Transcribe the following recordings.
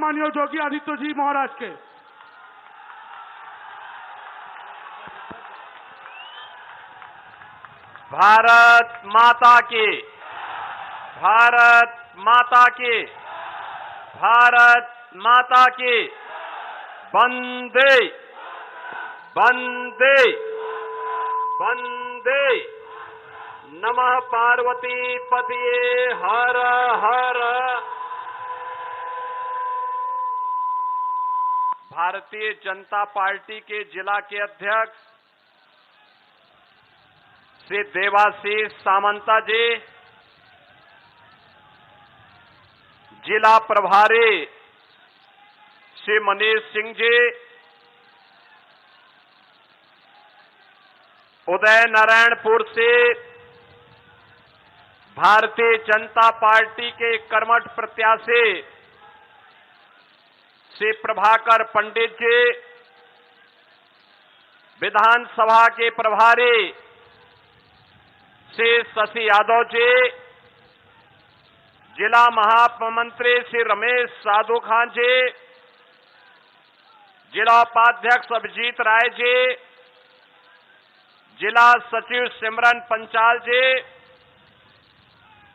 माननीय योगी आदित्य जी महाराज के। भारत माता की, भारत माता की, भारत माता की। वंदे वंदे वंदे। नमः पार्वती पतिये हर हर। भारतीय जनता पार्टी के जिला के अध्यक्ष श्री देवाशीष सामंता जी, जिला प्रभारी श्री मनीष सिंह जी, उदय नारायणपुर से भारतीय जनता पार्टी के कर्मठ प्रत्याशी श्री प्रभाकर पंडित जी, विधानसभा के प्रभारी श्री शशि यादव जी, जिला महामंत्री श्री रमेश साधु खान जी, जिला उपाध्यक्ष अभिजीत राय जी, जिला सचिव सिमरन पंचाल जी,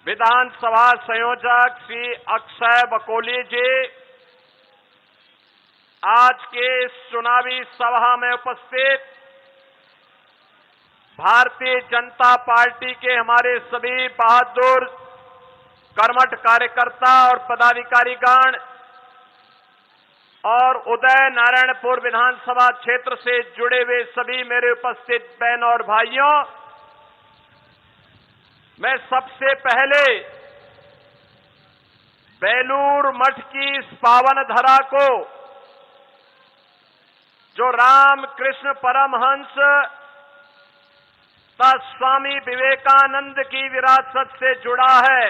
विधानसभा संयोजक श्री अक्षय बकोली जी, आज के इस चुनावी सभा में उपस्थित भारतीय जनता पार्टी के हमारे सभी बहादुर कर्मठ कार्यकर्ता और पदाधिकारीगण और उदय नारायणपुर विधानसभा क्षेत्र से जुड़े हुए सभी मेरे उपस्थित बहन और भाइयों, मैं सबसे पहले बेलूर मठ की इस पावन धरा को, जो रामकृष्ण परमहंस तथा स्वामी विवेकानंद की विरासत से जुड़ा है,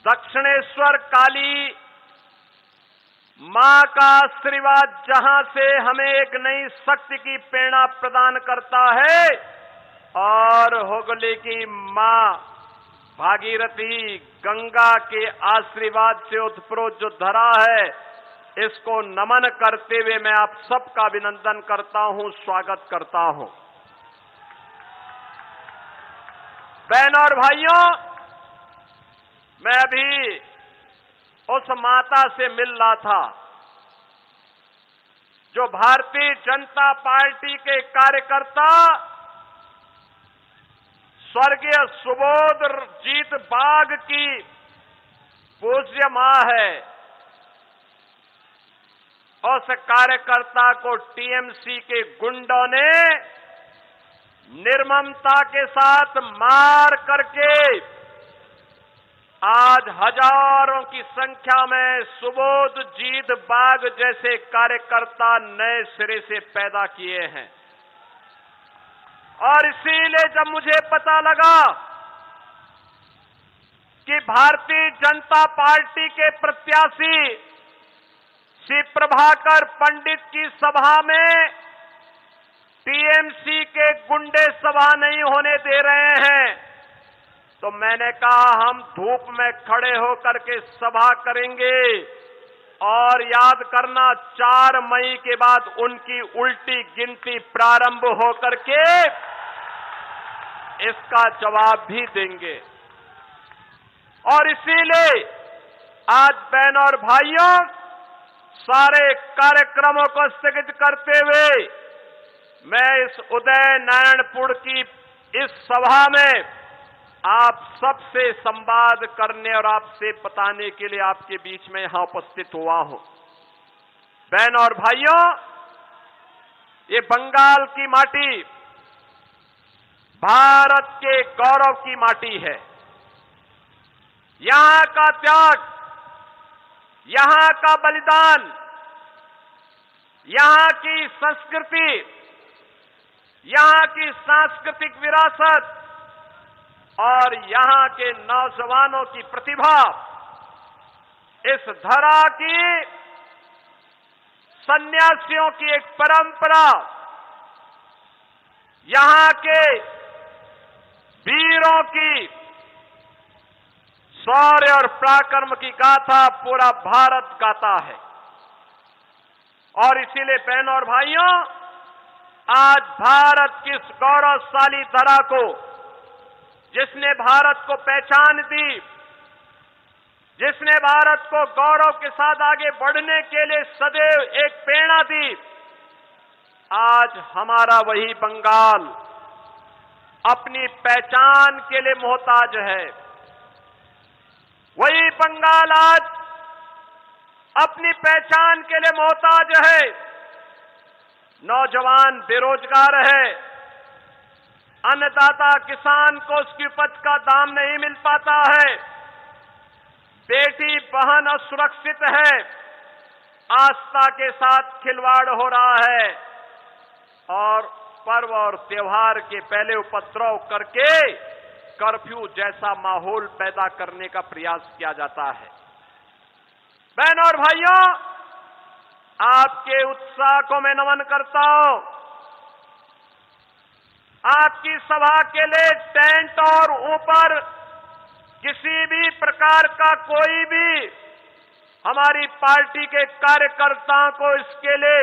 दक्षिणेश्वर काली मां का आशीर्वाद जहां से हमें एक नई शक्ति की प्रेरणा प्रदान करता है, और हुगली की मां भागीरथी गंगा के आशीर्वाद से उत्प्रोत जो धरा है, इसको नमन करते हुए मैं आप सबका अभिनंदन करता हूं, स्वागत करता हूं। बहनों और भाइयों, मैं अभी उस माता से मिल रहा था जो भारतीय जनता पार्टी के कार्यकर्ता स्वर्गीय सुबोध जीत बाग की पूज्य मां है। उस कार्यकर्ता को टीएमसी के गुंडों ने निर्ममता के साथ मार करके आज हजारों की संख्या में सुबोध जीत बाग जैसे कार्यकर्ता नए सिरे से पैदा किए हैं। और इसीलिए जब मुझे पता लगा कि भारतीय जनता पार्टी के प्रत्याशी श्री प्रभाकर पंडित की सभा में टीएमसी के गुंडे सभा नहीं होने दे रहे हैं, तो मैंने कहा हम धूप में खड़े होकर के सभा करेंगे। और याद करना, 4 मई के बाद उनकी उल्टी गिनती प्रारंभ होकर के इसका जवाब भी देंगे। और इसीलिए आज बहनों और भाइयों, सारे कार्यक्रमों को स्थगित करते हुए मैं इस उदय नारायणपुर की इस सभा में आप सबसे संवाद करने और आपसे बताने के लिए आपके बीच में यहां उपस्थित हुआ हूं। बहनों और भाइयों, ये बंगाल की माटी भारत के गौरव की माटी है। यहां का त्याग, यहां का बलिदान, यहां की संस्कृति, यहां की सांस्कृतिक विरासत और यहां के नौजवानों की प्रतिभा, इस धरा की सन्यासियों की एक परंपरा, यहां के वीरों की शौर्य और पराक्रम की गाथा पूरा भारत गाता है। और इसीलिए बहनों और भाइयों, आज भारत की इस गौरवशाली धरा को, जिसने भारत को पहचान दी, जिसने भारत को गौरव के साथ आगे बढ़ने के लिए सदैव एक प्रेरणा दी, आज हमारा वही बंगाल अपनी पहचान के लिए मोहताज है। वही बंगाल आज अपनी पहचान के लिए मोहताज है। नौजवान बेरोजगार है, अन्नदाता किसान को उसकी उपज का दाम नहीं मिल पाता है, बेटी बहन असुरक्षित है, आस्था के साथ खिलवाड़ हो रहा है और पर्व और त्योहार के पहले उपद्रव करके कर्फ्यू जैसा माहौल पैदा करने का प्रयास किया जाता है। बहनों और भाइयों, आपके उत्साह को मैं नमन करता हूं। आपकी सभा के लिए टेंट और ऊपर किसी भी प्रकार का कोई भी हमारी पार्टी के कार्यकर्ताओं को इसके लिए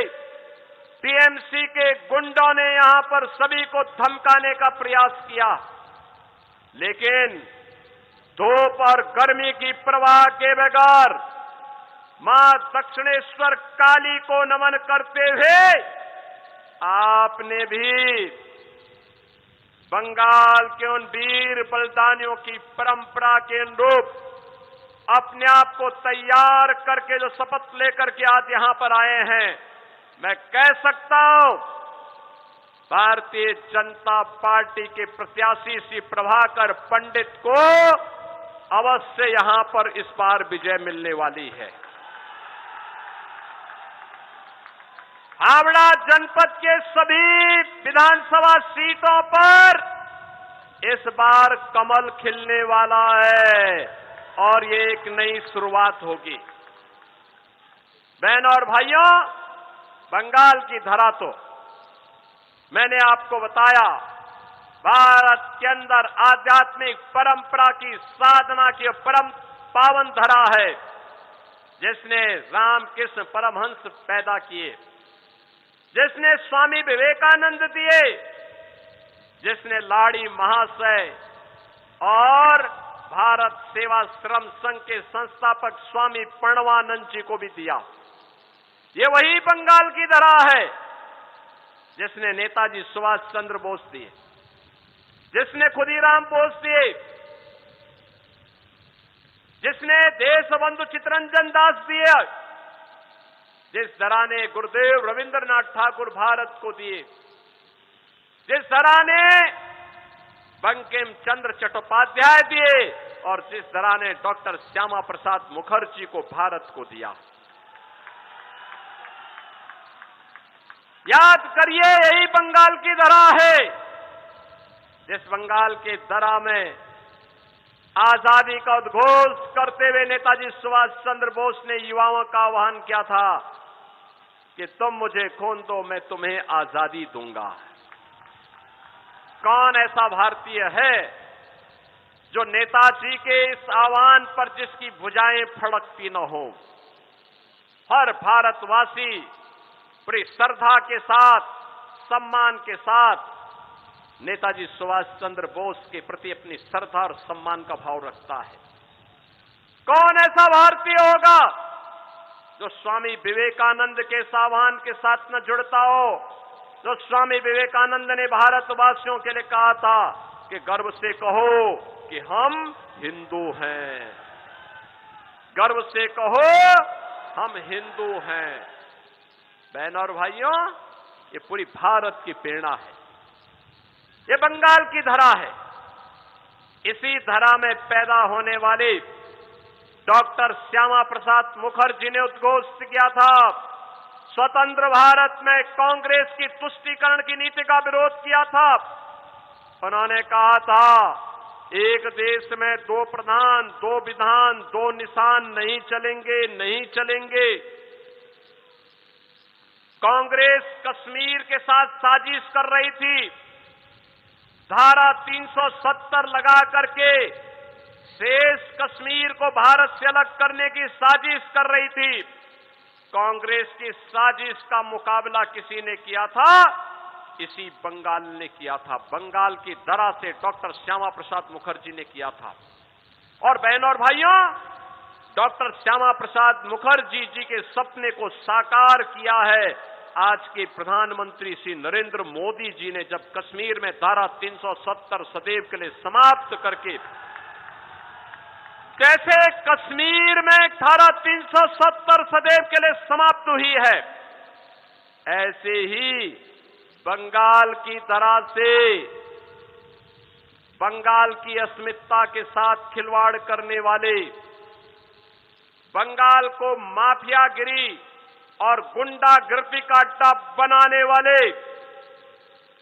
टीएमसी के गुंडों ने यहां पर सभी को धमकाने का प्रयास किया, लेकिन धूप और गर्मी की परवाह के बगैर मां दक्षिणेश्वर काली को नमन करते हुए आपने भी बंगाल के उन वीर बलिदानियों की परंपरा के अनुरूप अपने आप को तैयार करके जो शपथ लेकर के आज यहां पर आए हैं, मैं कह सकता हूं भारतीय जनता पार्टी के प्रत्याशी श्री प्रभाकर पंडित को अवश्य यहां पर इस बार विजय मिलने वाली है। हावड़ा जनपद के सभी विधानसभा सीटों पर इस बार कमल खिलने वाला है और ये एक नई शुरुआत होगी। बहनों और भाइयों, बंगाल की धरा तो मैंने आपको बताया भारत के अंदर आध्यात्मिक परंपरा की साधना की परम पावन धरा है, जिसने रामकृष्ण परमहंस पैदा किए, जिसने स्वामी विवेकानंद दिए, जिसने लाड़ी महाशय और भारत सेवाश्रम संघ के संस्थापक स्वामी प्रणवानंद जी को भी दिया। ये वही बंगाल की धरा है जिसने नेताजी सुभाष चंद्र बोस दिए, जिसने खुदीराम बोस दिए, जिसने देशबंधु चित्तरंजन दास दिए, जिस धरा ने गुरुदेव रविंद्रनाथ ठाकुर भारत को दिए, जिस धरा ने बंकिम चंद्र चट्टोपाध्याय दिए और जिस धरा ने डॉक्टर श्यामा प्रसाद मुखर्जी को भारत को दिया। याद करिए, यही बंगाल की धरा है जिस बंगाल के धरा में आजादी का उद्घोष करते हुए नेताजी सुभाष चंद्र बोस ने युवाओं का आह्वान किया था कि तुम मुझे खून दो, मैं तुम्हें आजादी दूंगा। कौन ऐसा भारतीय है जो नेताजी के इस आह्वान पर जिसकी भुजाएं फड़कती न हो? हर भारतवासी पूरी श्रद्धा के साथ, सम्मान के साथ नेताजी सुभाष चंद्र बोस के प्रति अपनी श्रद्धा और सम्मान का भाव रखता है। कौन ऐसा भारतीय होगा जो स्वामी विवेकानंद के आह्वान के साथ न जुड़ता हो? जो स्वामी विवेकानंद ने भारतवासियों के लिए कहा था कि गर्व से कहो कि हम हिंदू हैं, गर्व से कहो हम हिंदू हैं। बहनों और भाइयों, ये पूरी भारत की प्रेरणा है, ये बंगाल की धरा है। इसी धरा में पैदा होने वाले डॉक्टर श्यामा प्रसाद मुखर्जी ने उद्घोष किया था, स्वतंत्र भारत में कांग्रेस की तुष्टीकरण की नीति का विरोध किया था। उन्होंने कहा था, एक देश में दो प्रधान, दो विधान, दो निशान नहीं चलेंगे, नहीं चलेंगे। कांग्रेस कश्मीर के साथ साजिश कर रही थी, धारा 370 लगा करके शेष कश्मीर को भारत से अलग करने की साजिश कर रही थी। कांग्रेस की साजिश का मुकाबला किसी ने किया था? इसी बंगाल ने किया था। बंगाल की दरा से डॉक्टर श्यामा प्रसाद मुखर्जी ने किया था। और बहनों और भाइयों, डॉक्टर श्यामा प्रसाद मुखर्जी जी के सपने को साकार किया है आज के प्रधानमंत्री श्री नरेंद्र मोदी जी ने, जब कश्मीर में धारा 370 सदैव के लिए समाप्त करके, जैसे कश्मीर में धारा 370 सदैव के लिए समाप्त हुई है, ऐसे ही बंगाल की तरह से बंगाल की अस्मिता के साथ खिलवाड़ करने वाले, बंगाल को माफियागिरी और गुंडागर्दी का अड्डा बनाने वाले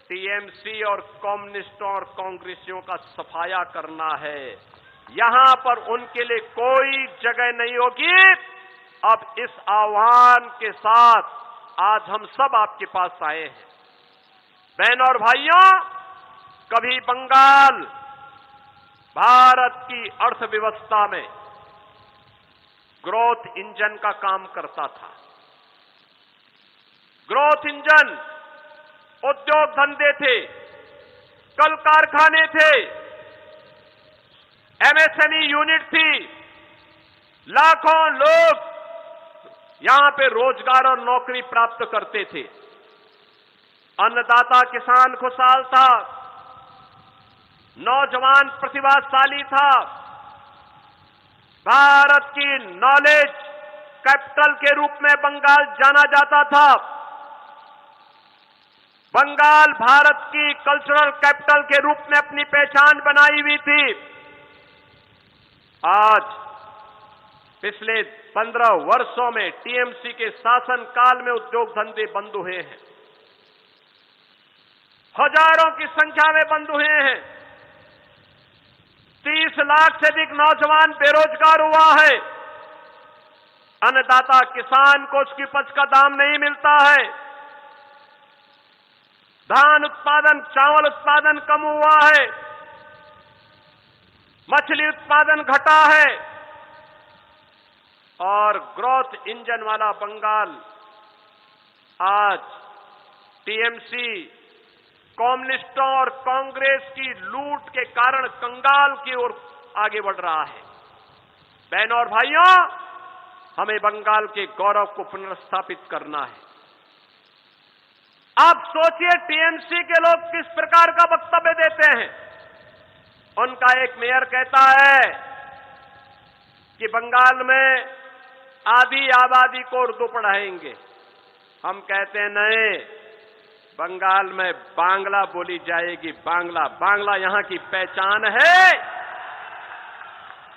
टीएमसी और कम्युनिस्टों और कांग्रेसियों का सफाया करना है। यहां पर उनके लिए कोई जगह नहीं होगी। अब इस आह्वान के साथ आज हम सब आपके पास आए हैं। बहनों और भाइयों, कभी बंगाल भारत की अर्थव्यवस्था में ग्रोथ इंजन का काम करता था। ग्रोथ इंजन उद्योग धंधे थे, कल कारखाने थे, एमएसएमई यूनिट थी, लाखों लोग यहां पे रोजगार और नौकरी प्राप्त करते थे। अन्नदाता किसान खुशहाल था, नौजवान प्रतिभाशाली था, भारत की नॉलेज कैपिटल के रूप में बंगाल जाना जाता था। बंगाल भारत की कल्चरल कैपिटल के रूप में अपनी पहचान बनाई हुई थी। आज पिछले 15 वर्षों में टीएमसी के शासन काल में उद्योग धंधे बंद हुए हैं, हजारों की संख्या में बंद हुए हैं। 30 लाख से अधिक नौजवान बेरोजगार हुआ है। अन्नदाता किसान को उसकी उपज का दाम नहीं मिलता है। धान उत्पादन, चावल उत्पादन कम हुआ है। मछली उत्पादन घटा है। और ग्रोथ इंजन वाला बंगाल आज टीएमसी, कम्युनिस्टों और कांग्रेस की लूट के कारण कंगाल की ओर आगे बढ़ रहा है। बहनों और भाइयों, हमें बंगाल के गौरव को पुनर्स्थापित करना है। आप सोचिए टीएमसी के लोग किस प्रकार का वक्तव्य देते हैं। उनका एक मेयर कहता है कि बंगाल में आधी आबादी को उर्दू पढ़ाएंगे। हम कहते हैं नहीं, बंगाल में बांग्ला बोली जाएगी। बांग्ला यहां की पहचान है।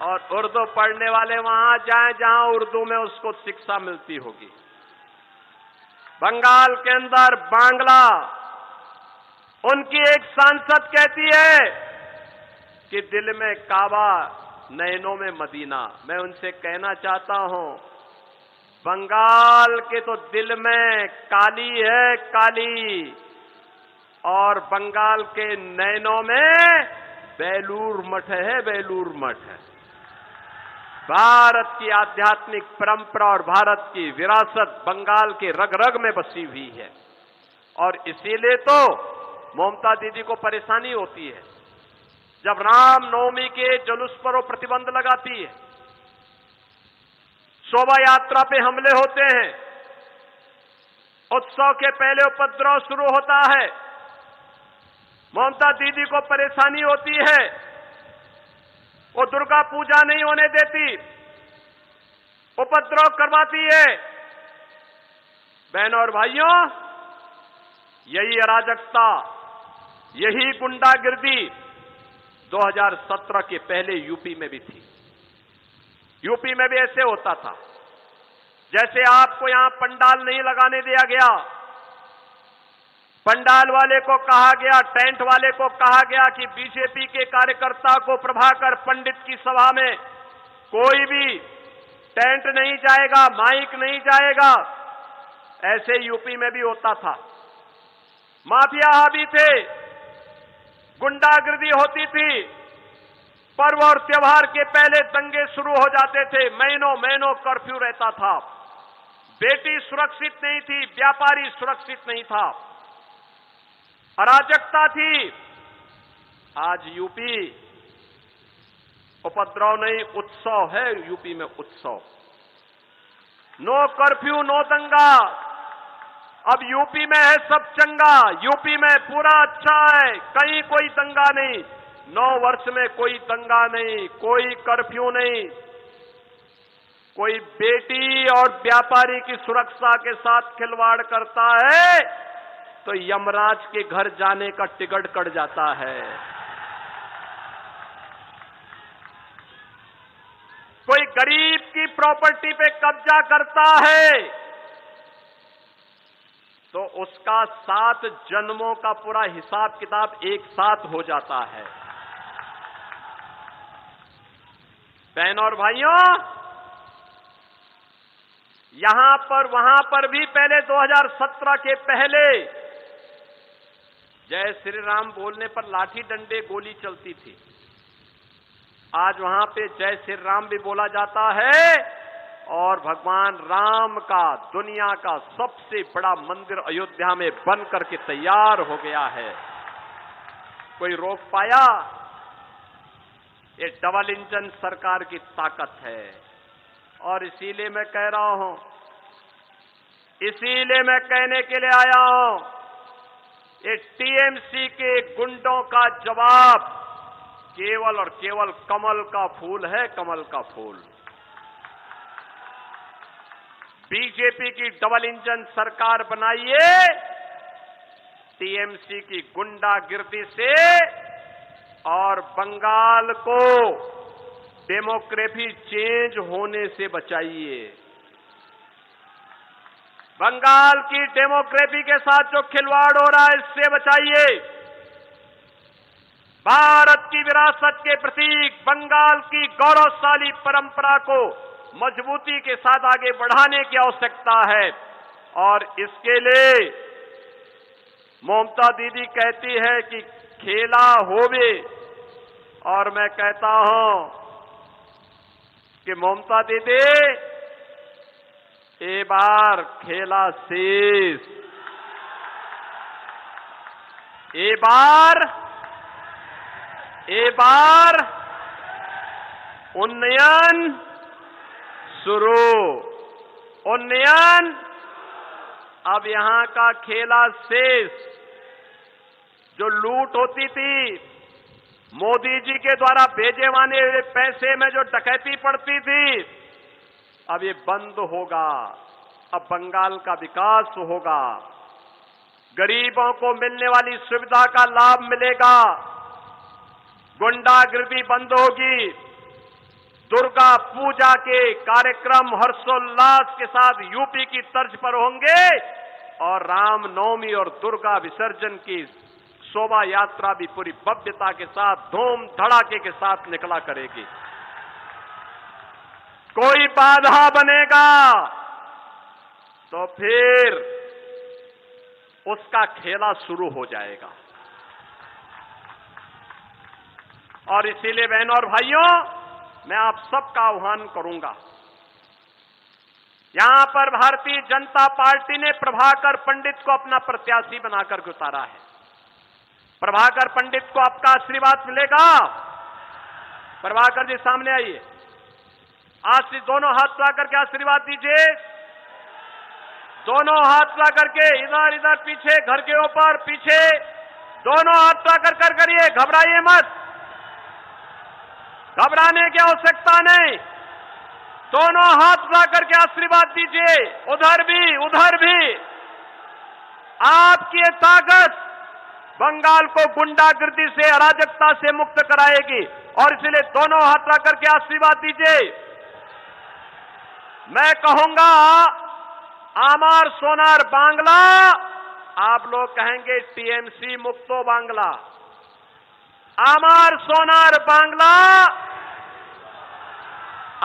और उर्दू पढ़ने वाले वहां जाएं जहां उर्दू में उसको शिक्षा मिलती होगी। बंगाल के अंदर बांग्ला, उनकी एक सांसद कहती है कि दिल में काबा, नैनों में मदीना। मैं उनसे कहना चाहता हूं, बंगाल के तो दिल में काली है, काली, और बंगाल के नैनों में बेलूर मठ है, बेलूर मठ है। भारत की आध्यात्मिक परंपरा और भारत की विरासत बंगाल के रग रग में बसी हुई है। और इसीलिए तो ममता दीदी को परेशानी होती है जब राम नवमी के जुलूस पर वो प्रतिबंध लगाती है, शोभा यात्रा पे हमले होते हैं, उत्सव के पहले उपद्रव शुरू होता है। ममता दीदी को परेशानी होती है, वो दुर्गा पूजा नहीं होने देती, उपद्रव करवाती है। बहनों और भाइयों, यही अराजकता, यही गुंडागिर्दी 2017 के पहले यूपी में भी थी। यूपी में भी ऐसे होता था। जैसे आपको यहां पंडाल नहीं लगाने दिया गया, पंडाल वाले को कहा गया, टेंट वाले को कहा गया कि बीजेपी के कार्यकर्ता को प्रभाकर पंडित की सभा में कोई भी टेंट नहीं जाएगा, माइक नहीं जाएगा। ऐसे यूपी में भी होता था। माफिया हावी थे, गुंडागिर्दी होती थी। पर्व और त्योहार के पहले दंगे शुरू हो जाते थे, महीनों महीनों कर्फ्यू रहता था, बेटी सुरक्षित नहीं थी, व्यापारी सुरक्षित नहीं था, अराजकता थी। आज यूपी उपद्रव नहीं, उत्सव है यूपी में, उत्सव। नो कर्फ्यू, नो दंगा। अब यूपी में है सब चंगा, यूपी में पूरा अच्छा है, कहीं कोई दंगा नहीं, 9 वर्ष में कोई दंगा नहीं, कोई कर्फ्यू नहीं। कोई बेटी और व्यापारी की सुरक्षा के साथ खिलवाड़ करता है तो यमराज के घर जाने का टिकट कट जाता है। कोई गरीब की प्रॉपर्टी पे कब्जा करता है तो उसका 7 जन्मों का पूरा हिसाब किताब एक साथ हो जाता है। बहनों और भाइयों, यहां पर वहां पर भी पहले 2017 के पहले जय श्री राम बोलने पर लाठी डंडे गोली चलती थी। आज वहां पे जय श्री राम भी बोला जाता है और भगवान राम का दुनिया का सबसे बड़ा मंदिर अयोध्या में बन करके तैयार हो गया है। कोई रोक पाया? ये डबल इंजन सरकार की ताकत है। और इसीलिए मैं कह रहा हूं, इसीलिए मैं कहने के लिए आया हूं, ये टीएमसी के गुंडों का जवाब केवल और केवल कमल का फूल है, कमल का फूल। बीजेपी की डबल इंजन सरकार बनाइए, टीएमसी की गुंडागिर्दी से, और बंगाल को डेमोक्रेसी चेंज होने से बचाइए। बंगाल की डेमोक्रेसी के साथ जो खिलवाड़ हो रहा है इससे बचाइए। भारत की विरासत के प्रतीक बंगाल की गौरवशाली परंपरा को मजबूती के साथ आगे बढ़ाने की आवश्यकता है। और इसके लिए ममता दीदी कहती है कि खेला होवे, और मैं कहता हूं कि ममता दीदी ए बार खेला शेष, ए बार उन्नयन शुरू, उन्नयन। अब यहां का खेला शेष। जो लूट होती थी, मोदी जी के द्वारा भेजे हुए पैसे में जो डकैती पड़ती थी, अब ये बंद होगा। अब बंगाल का विकास होगा, गरीबों को मिलने वाली सुविधा का लाभ मिलेगा, गुंडागिर्दी बंद होगी, दुर्गा पूजा के कार्यक्रम हर्षोल्लास के साथ यूपी की तर्ज पर होंगे, और रामनवमी और दुर्गा विसर्जन की शोभा यात्रा भी पूरी भव्यता के साथ, धूम धड़ाके के साथ निकला करेगी। कोई बाधा बनेगा तो फिर उसका खेला शुरू हो जाएगा। और इसीलिए बहनों और भाइयों, मैं आप सबका आह्वान करूंगा, यहां पर भारतीय जनता पार्टी ने प्रभाकर पंडित को अपना प्रत्याशी बनाकर के उतारा है। प्रभाकर पंडित को आपका आशीर्वाद मिलेगा। प्रभाकर जी सामने आइए, आज से दोनों हाथ ला करके आशीर्वाद दीजिए। दोनों हाथ ला करके, इधर इधर पीछे, घर के ऊपर पीछे, दोनों हाथ ला कर करिए, घबराइए मत, घबराने की आवश्यकता नहीं। दोनों हाथ ला करके आशीर्वाद दीजिए, उधर भी। आपकी ये ताकत बंगाल को गुंडागिर्दी से, अराजकता से मुक्त कराएगी, और इसलिए दोनों हाथ ला करके आशीर्वाद दीजिए। मैं कहूंगा आमार सोनार बांग्ला, आप लोग कहेंगे टीएमसी मुक्तो बांग्ला। आमार सोनार बांग्ला,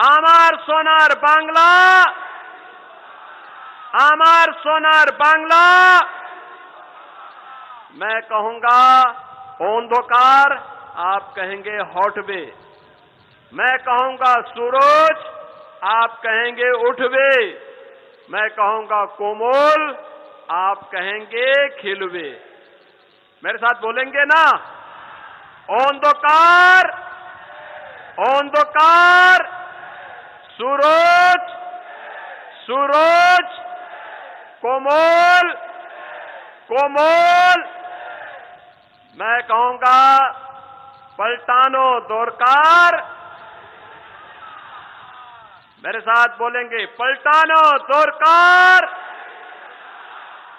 आमार सोनार बांग्ला, आमार सोनार बांग्ला। मैं कहूंगा ओंधकार, आप कहेंगे हॉटवे। मैं कहूंगा सूरज, आप कहेंगे उठवे। मैं कहूंगा कोमल, आप कहेंगे खिलवे। मेरे साथ बोलेंगे ना? अंधकार, अंधकार, सूरज, सूरज, कोमल, कोमल। मैं कहूंगा पलटानो दोरकार। मेरे साथ बोलेंगे पलटानो दोरकार,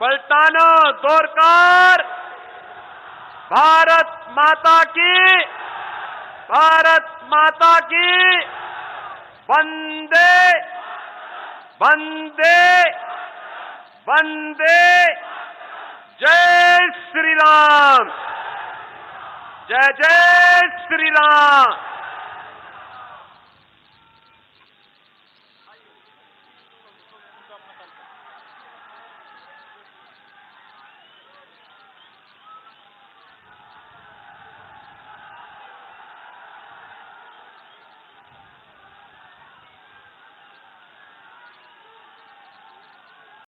पलटानो दोरकार। भारत माता की, भारत माता की। वंदे, वंदे, वंदे। जय श्री राम, जय जय श्री राम।